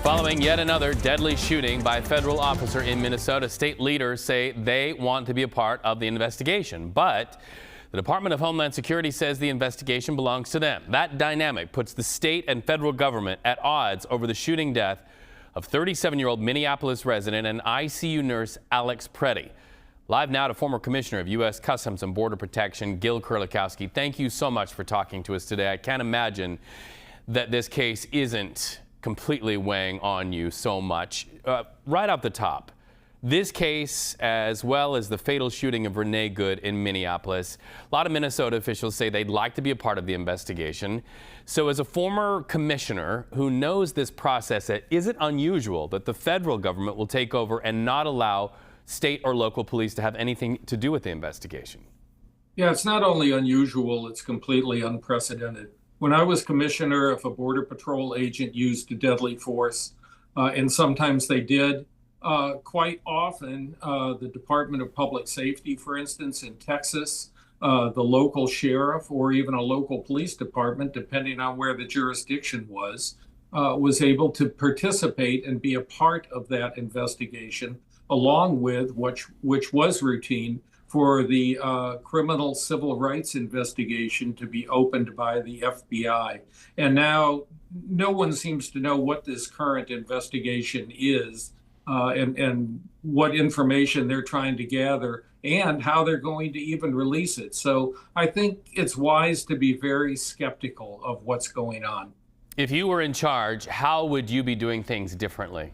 Following yet another deadly shooting by a federal officer in Minnesota, state leaders say they want to be a part of the investigation. But the Department of Homeland Security says the investigation belongs to them. That dynamic puts the state and federal government at odds over the shooting death of 37-year-old Minneapolis resident and ICU nurse Alex Pretti. Live now to former Commissioner of U.S. Customs and Border Protection, Gil Kerlikowske. Thank you so much for talking to us today. I can't imagine that this case isn't completely weighing on you so much. Right off the top, this case, as well as the fatal shooting of Renee Good in Minneapolis, a lot of Minnesota officials say they'd like to be a part of the investigation. So as a former commissioner who knows this process, is it unusual that the federal government will take over and not allow state or local police to have anything to do with the investigation? Yeah, it's not only unusual, it's completely unprecedented. When I was commissioner, if a Border Patrol agent used deadly force, and sometimes they did, quite often the Department of Public Safety, for instance, in Texas, the local sheriff or even a local police department, depending on where the jurisdiction was able to participate and be a part of that investigation, along with which was routine for the criminal civil rights investigation to be opened by the FBI. And now no one seems to know what this current investigation is and what information they're trying to gather and how they're going to even release it. So I think it's wise to be very skeptical of what's going on. If you were in charge, how would you be doing things differently?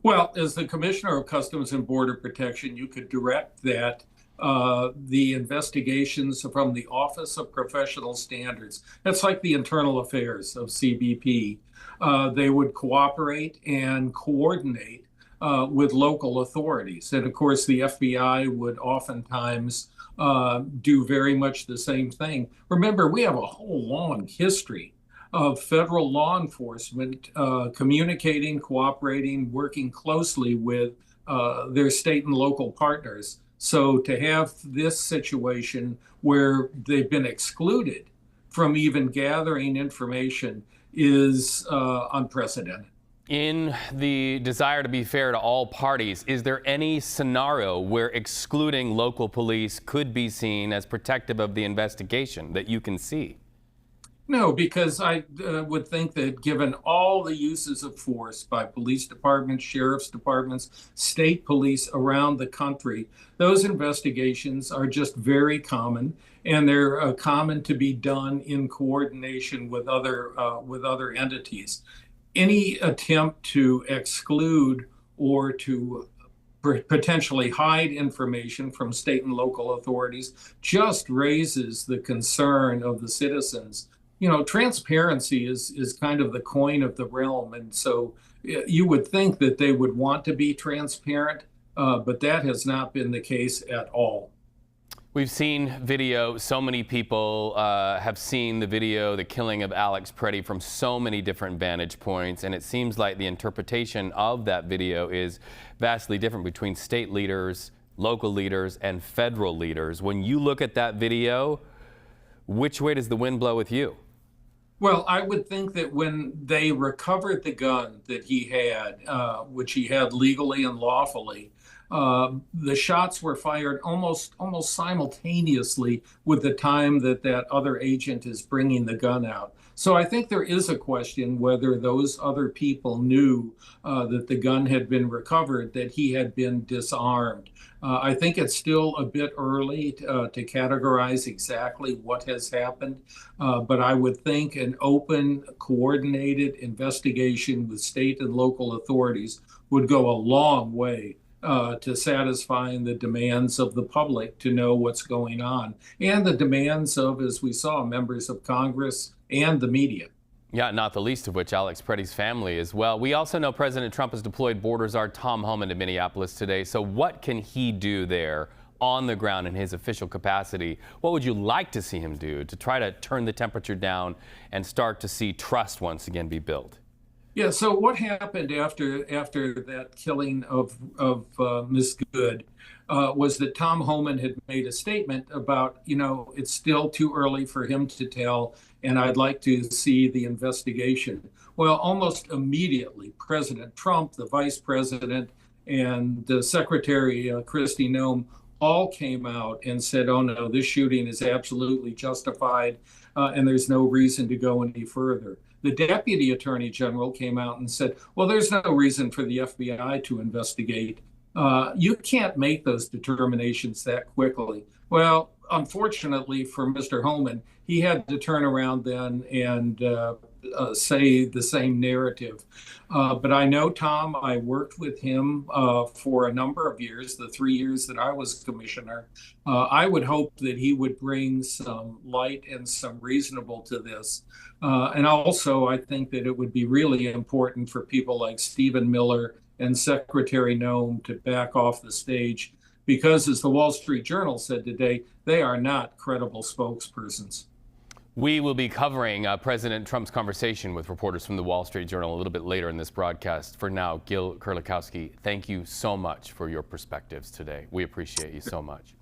Well, as the Commissioner of Customs and Border Protection, you could direct that the investigations from the Office of Professional Standards, that's like the internal affairs of CBP, they would cooperate and coordinate with local authorities. And of course, the FBI would oftentimes do very much the same thing. Remember, we have a whole long history of federal law enforcement communicating, cooperating, working closely with their state and local partners. So to have this situation where they've been excluded from even gathering information is unprecedented. In the desire to be fair to all parties, is there any scenario where excluding local police could be seen as protective of the investigation that you can see? No, because I would think that given all the uses of force by police departments, sheriff's departments, state police around the country, those investigations are just very common, and they're common to be done in coordination with other entities. Any attempt to exclude or to potentially hide information from state and local authorities just raises the concern of the citizens. You know, transparency is kind of the coin of the realm. And so you would think that they would want to be transparent, but that has not been the case at all. We've seen video. So many people have seen the video, the killing of Alex Pretti, from so many different vantage points. And it seems like the interpretation of that video is vastly different between state leaders, local leaders, and federal leaders. When you look at that video, which way does the wind blow with you? Well, I would think that when they recovered the gun that he had, which he had legally and lawfully, the shots were fired almost simultaneously with the time that other agent is bringing the gun out. So I think there is a question whether those other people knew that the gun had been recovered, that he had been disarmed. I think it's still a bit early to categorize exactly what has happened, but I would think an open, coordinated investigation with state and local authorities would go a long way to satisfying the demands of the public to know what's going on, and the demands of, as we saw, members of Congress and the media. Yeah, not the least of which Alex Pretti's family as well. We also know President Trump has deployed border czar Tom Homan to Minneapolis today. So what can he do there on the ground in his official capacity? What would you like to see him do to try to turn the temperature down and start to see trust once again be built? Yeah. So what happened after that killing of Miss Good was that Tom Homan had made a statement about, it's still too early for him to tell, and I'd like to see the investigation. Well, almost immediately, President Trump, the Vice President, and Secretary Kristi Noem all came out and said, "Oh no, this shooting is absolutely justified, and there's no reason to go any further." The Deputy Attorney General came out and said, "Well, there's no reason for the FBI to investigate. You can't make those determinations that quickly." Well, unfortunately for Mr. Homan, he had to turn around then and say the same narrative. But I know Tom. I worked with him for a number of years, the 3 years that I was commissioner. I would hope that he would bring some light and some reasonable to this. And also, I think that it would be really important for people like Stephen Miller and Secretary Noem to back off the stage because, as the Wall Street Journal said today, they are not credible spokespersons. We will be covering President Trump's conversation with reporters from the Wall Street Journal a little bit later in this broadcast. For now, Gil Kerlikowske, thank you so much for your perspectives today. We appreciate you so much.